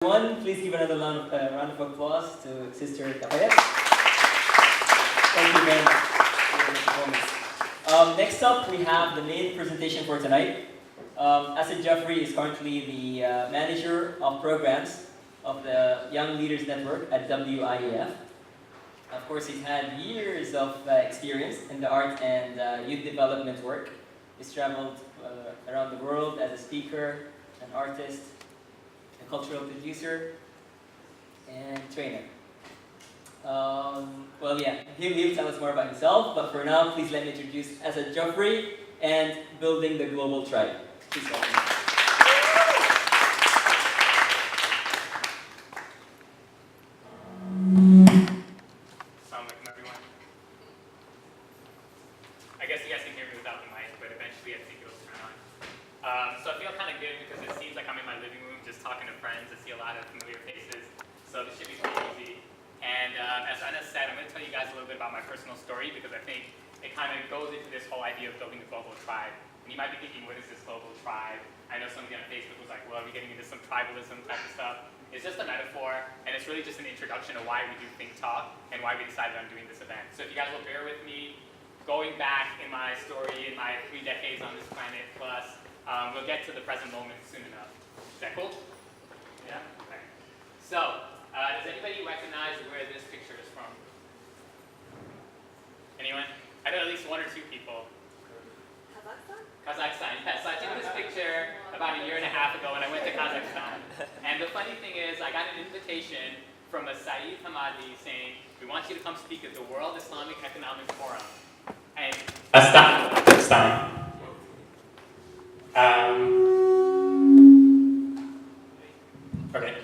Everyone, please give another round of applause to Sister Lafayette. Thank you very much for the performance. Next up, we have the main presentation for tonight. Asad Jafri is currently the manager of programs of the Young Leaders Network at WIEF. Of course, he's had years of experience in the art and youth development work. He's traveled around the world as a speaker, an artist, a cultural producer, and trainer. He'll tell us more about himself, but for now, please let me introduce Asad Jafri and Building the Global Tribe. Please welcome. I guess you guys can hear me without the mic, but eventually I think it'll turn on. So I feel kind of good because it seems like I'm in my living room just talking to friends. I see a lot of familiar faces, so this should be pretty easy. And as Anna said, I'm going to tell you guys a little bit about my personal story because I think it kind of goes into this whole idea of building a global tribe. And you might be thinking, what is this global tribe? I know somebody on Facebook was like, well, are we getting into some tribalism type of stuff? It's just a metaphor, and it's really just an introduction to why we do thinkTALK and why we decided on doing this event. So if you guys will bear with me, going back in my story, in my 3 decades on this planet plus, we'll get to the present moment soon enough. Is that cool? Yeah? Okay. So, does anybody recognize where this picture is from? Anyone? I know at least 1 or 2 people. Kazakhstan, yes. So I took this picture about a year and a half ago when I went to Kazakhstan. And the funny thing is, I got an invitation from a Saeed Hamadi saying, we want you to come speak at the World Islamic Economic Forum. And Kazakhstan. Okay.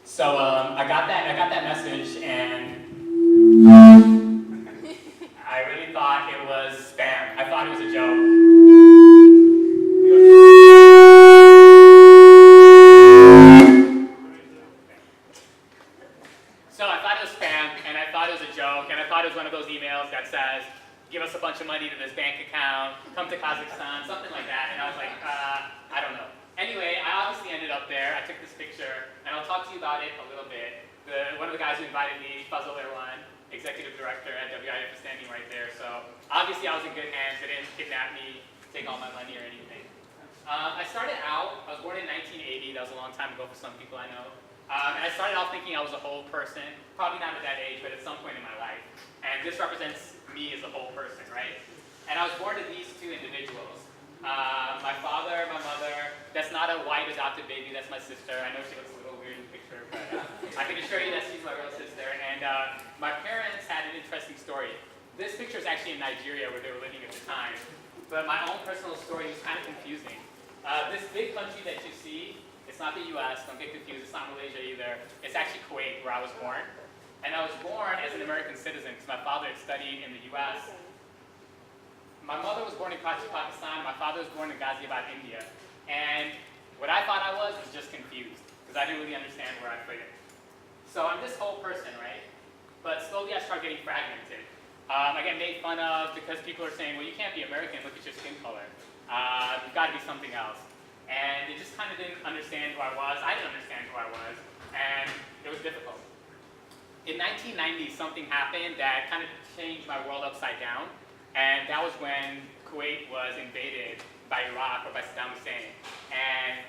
So I got that message, and I really thought it was spam. I thought it was a joke. So I thought it was spam, and I thought it was a joke, and I thought it was one of those emails that says, give us a bunch of money to this bank account, come to Kazakhstan, something like that. And I was like, I don't know. Anyway, I obviously ended up there. I took this picture, and I'll talk to you about it a little bit. One of the guys who invited me, Fazal Irwan, executive director at WIF, is standing right there. So obviously I was in good hands. They didn't kidnap me, take all my money or anything. I started out, I was born in 1980. That was a long time ago for some people I know. And I started off thinking I was a whole person, probably not at that age, but at some point in my life. And this represents me as a whole person, right? And I was born to these 2 individuals. My father, my mother, that's not a white adopted baby, that's my sister. I know she looks a little weird in the picture, but I can assure you that she's my real sister. And my parents had an interesting story. This picture is actually in Nigeria where they were living at the time. But my own personal story was kind of confusing. This big country that you see, it's not the US, don't get confused, it's not Malaysia either. It's actually Kuwait, where I was born. And I was born as an American citizen because my father had studied in the US. My mother was born in Karachi, Pakistan. My father was born in Ghaziabad, India. And what I thought I was just confused because I didn't really understand where I fit in. So I'm this whole person, right? But slowly I start getting fragmented. I get made fun of because people are saying, well, you can't be American, look at your skin color. You've got to be something else. And they just kind of didn't understand who I was. I didn't understand who I was. And it was difficult. In 1990, something happened that kind of changed my world upside down. And that was when Kuwait was invaded by Iraq or by Saddam Hussein. And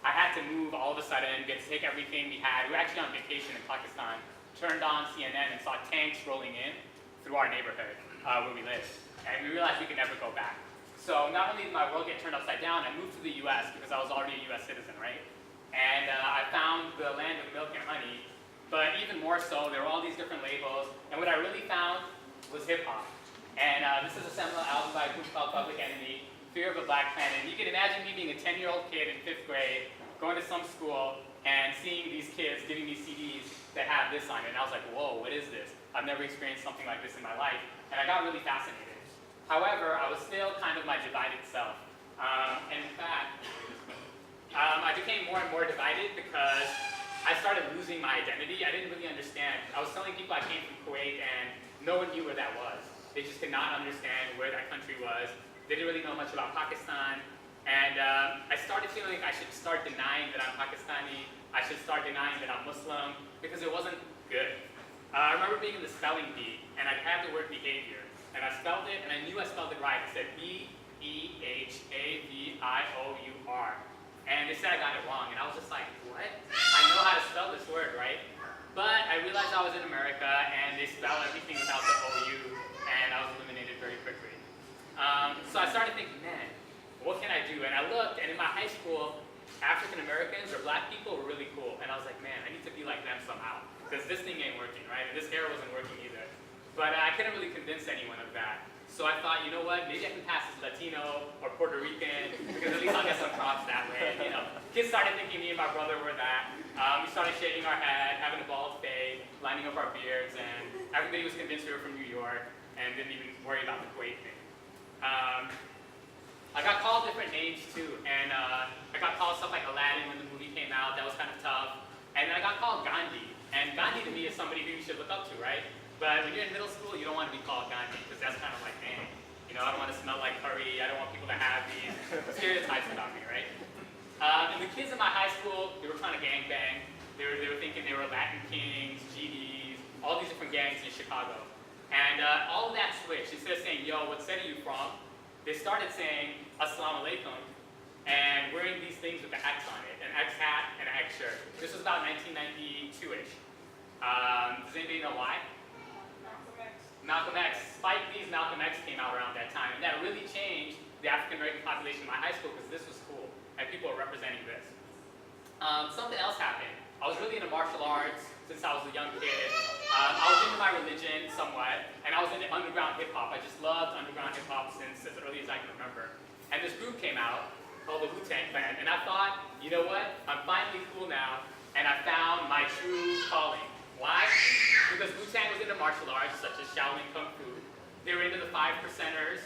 I had to move all of a sudden, get to take everything we had. We were actually on vacation in Pakistan, turned on CNN and saw tanks rolling in through our neighborhood where we lived. And we realized we could never go back. So not only did my world get turned upside down, I moved to the US because I was already a US citizen, right? And I found the land of milk and honey. But even more so, there were all these different labels. And what I really found was hip-hop. And this is a seminal album by a group called Public Enemy, Fear of a Black Planet. And you can imagine me being a 10-year-old kid in 5th grade, going to some school, and seeing these kids giving me CDs that have this on it. And I was like, whoa, what is this? I've never experienced something like this in my life. And I got really fascinated. However, I was still kind of my divided self. And in fact, I became more and more divided because I started losing my identity. I didn't really understand. I was telling people I came from Kuwait, and no one knew where that was. They just did not understand where that country was. They didn't really know much about Pakistan. And I started feeling like I should start denying that I'm Pakistani. I should start denying that I'm Muslim because it wasn't good. I remember being in the spelling bee, and I'd had the word behavior. And I spelled it, and I knew I spelled it right. It said behavior. And they said I got it wrong, and I was just like, what? I know how to spell this word, right? But I realized I was in America, and they spell everything without the OU, and I was eliminated very quickly. So I started thinking, man, what can I do? And I looked, and in my high school, African Americans or black people were really cool. And I was like, man, I need to be like them somehow. Because this thing ain't working, right? And this hair wasn't working either. But I couldn't really convince anyone of that. So I thought, you know what, maybe I can pass as Latino or Puerto Rican, because at least I'll get some props that way. You know, kids started thinking me and my brother were that. We started shaving our head, having a bald fade, lining up our beards, and everybody was convinced we were from New York and didn't even worry about the Kuwait thing. I got called different names too, and I got called stuff like Aladdin when the movie came out. That was kind of tough. And then I got called Gandhi, and Gandhi to me is somebody who you should look up to, right? But when you're in middle school, you don't want to be called Gandhi, because that's kind of like, dang, you know, I don't want to smell like curry. I don't want people to have these stereotypes about me, right? And the kids in my high school, they were trying to gangbang. They were thinking they were Latin Kings, GDs, all these different gangs in Chicago. And all of that switched. Instead of saying, yo, what city are you from? They started saying, Assalamu alaikum, and wearing these things with the X on it, an X hat and an X shirt. This was about 1992-ish. Does anybody know why? Malcolm X. Spike Lee's Malcolm X came out around that time, and that really changed the African American population in my high school because this was cool, and people were representing this. Something else happened. I was really into martial arts since I was a young kid. I was into my religion somewhat, and I was into underground hip-hop. I just loved underground hip-hop since as early as I can remember. And this group came out called the Wu-Tang Clan, and I thought, you know what? I'm finally cool now, and I found my true calling. Why? Because Wu-Tang was into martial arts, such as Shaolin Kung Fu. They were into the 5%ers,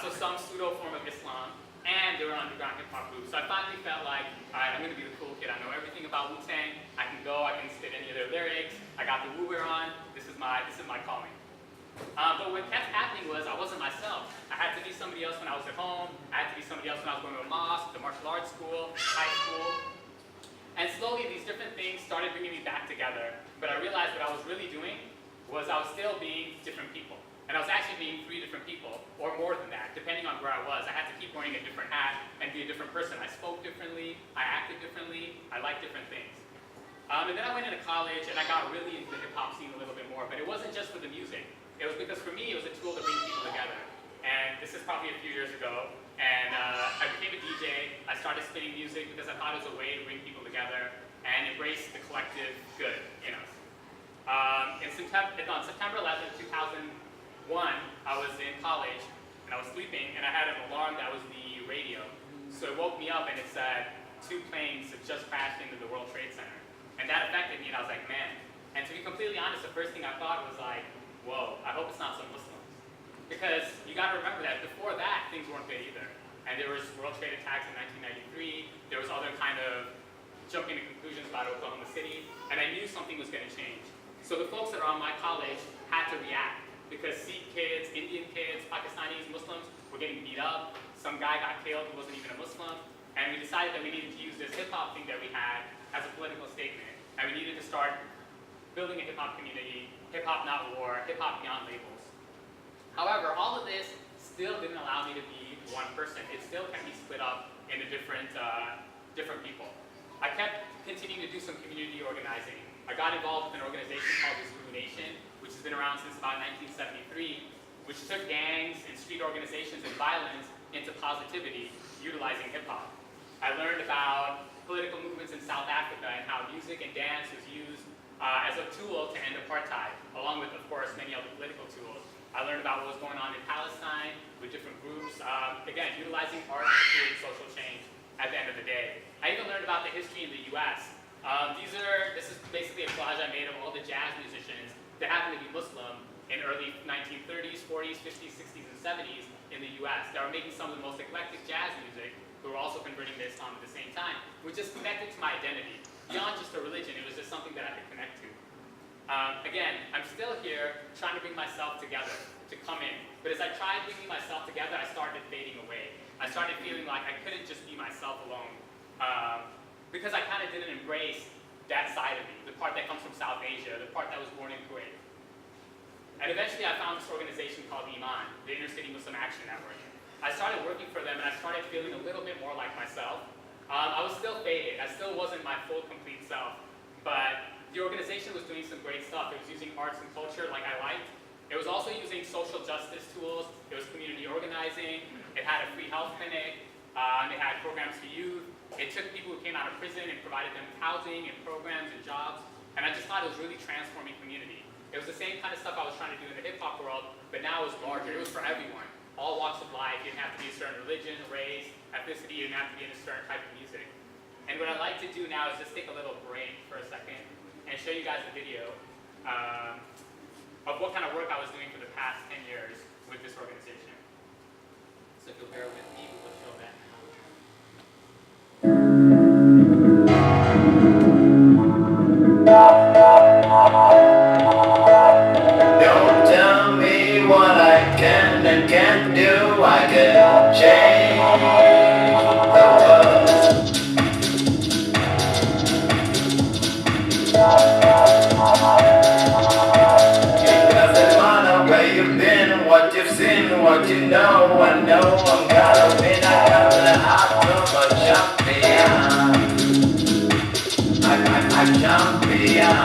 so some pseudo form of Islam, and they were an underground hip-hop group. So I finally felt like, all right, I'm going to be the cool kid. I know everything about Wu-Tang. I can go, I can spit any of their lyrics. I got the Wu-Wear on. This is my calling. But what kept happening was I wasn't myself. I had to be somebody else when I was at home. I had to be somebody else when I was going to a mosque, the martial arts school, high school. And slowly these different things started bringing me back together. But I realized what I was really doing was I was still being different people. And I was actually being 3 different people, or more than that, depending on where I was. I had to keep wearing a different hat and be a different person. I spoke differently, I acted differently, I liked different things. And then I went into college and I got really into the hip-hop scene a little bit more, but it wasn't just for the music. It was because for me, it was a tool to bring people together. And this is probably a few years ago, and I became a DJ. I started spinning music because I thought it was a way to bring people together and embrace the collective good in us. On September 11th, 2001, I was in college, and I was sleeping, and I had an alarm that was the radio. So it woke me up, and it said, 2 planes have just crashed into the World Trade Center. And that affected me, and I was like, man. And to be completely honest, the first thing I thought was like, whoa, I hope it's not some Muslims. Because you gotta remember that before that, things weren't good either. And there was World Trade attacks in 1993, there was other kind of jumping to conclusions about Oklahoma City, and I knew something was gonna change. So the folks that are on my college had to react, because Sikh kids, Indian kids, Pakistanis, Muslims were getting beat up. Some guy got killed who wasn't even a Muslim. And we decided that we needed to use this hip-hop thing that we had as a political statement. And we needed to start building a hip-hop community, hip-hop not war, hip-hop beyond labels. However, all of this still didn't allow me to be one person. It still kept me split up into different people. I kept continuing to do some community organizing. I got involved with an organization called the Zulu Nation, which has been around since about 1973, which took gangs and street organizations and violence into positivity, utilizing hip-hop. I learned about political movements in South Africa and how music and dance was used as a tool to end apartheid, along with, of course, many other political tools. I learned about what was going on in Palestine with different groups, again, utilizing art to create social change at the end of the day. I even learned about the history in the US. This is basically a collage I made of all the jazz musicians that happen to be Muslim in early 1930s, 40s, 50s, 60s, and 70s in the US that were making some of the most eclectic jazz music, who were also converting to Islam at the same time, which is connected to my identity. Beyond just a religion, it was just something that I could connect to. Again, I'm still here trying to bring myself together to come in. But as I tried bringing myself together, I started fading away. I started feeling like I couldn't just be myself alone. Because I kind of didn't embrace that side of me, the part that comes from South Asia, the part that was born in Kuwait. And eventually I found this organization called Iman, the Inner City Muslim Action Network. I started working for them and I started feeling a little bit more like myself. I was still faded, I still wasn't my full, complete self, but the organization was doing some great stuff. It was using arts and culture like I liked. It was also using social justice tools. It was community organizing. It had a free health clinic. It had programs for youth. It took people who came out of prison and provided them housing and programs and jobs. And I just thought it was really transforming community. It was the same kind of stuff I was trying to do in the hip hop world, but now it was larger. It was for everyone. All walks of life. You didn't have to be a certain religion, race, ethnicity. You didn't have to be in a certain type of music. And what I like to do now is just take a little break for a second and show you guys a video of what kind of work I was doing for the past 10 years with this organization. So if you'll bear with me, we'll show that now. Don't tell me what I can and can't do. I can change the world. It doesn't matter where you've been, what you've seen, what you know. I know I'm gonna win. I got the heart of a champion. I'm champion.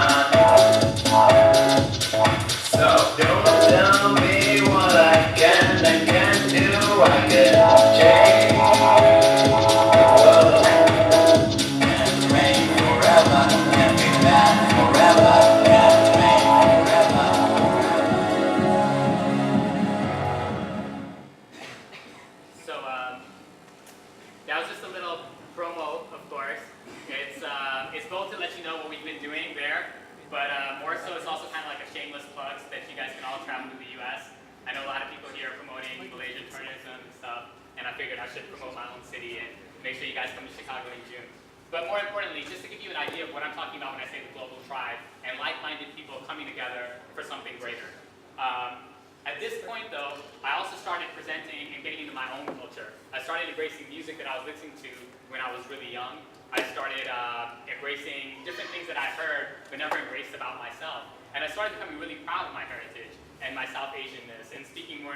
So don't tell me what I can and can't do. I can change the world. Can't reign forever. Can't be bad forever. Can't reign forever. So that was just a little promo, of course. It's both to let you know what we've been doing there, but more so it's also kind of like a shameless plug so that you guys can all travel to the US. I know a lot of people here are promoting Malaysian tourism and stuff, and I figured I should promote my own city and make sure you guys come to Chicago in June. But more importantly, just to give you an idea of what I'm talking about when I say the global tribe and like-minded people coming together for something greater. At this point though, I also started presenting and getting into my own culture. I started embracing music that I was listening to when I was really young. I started embracing different things that I heard but never embraced about myself. And I started becoming really proud of my heritage and my South Asianness and speaking more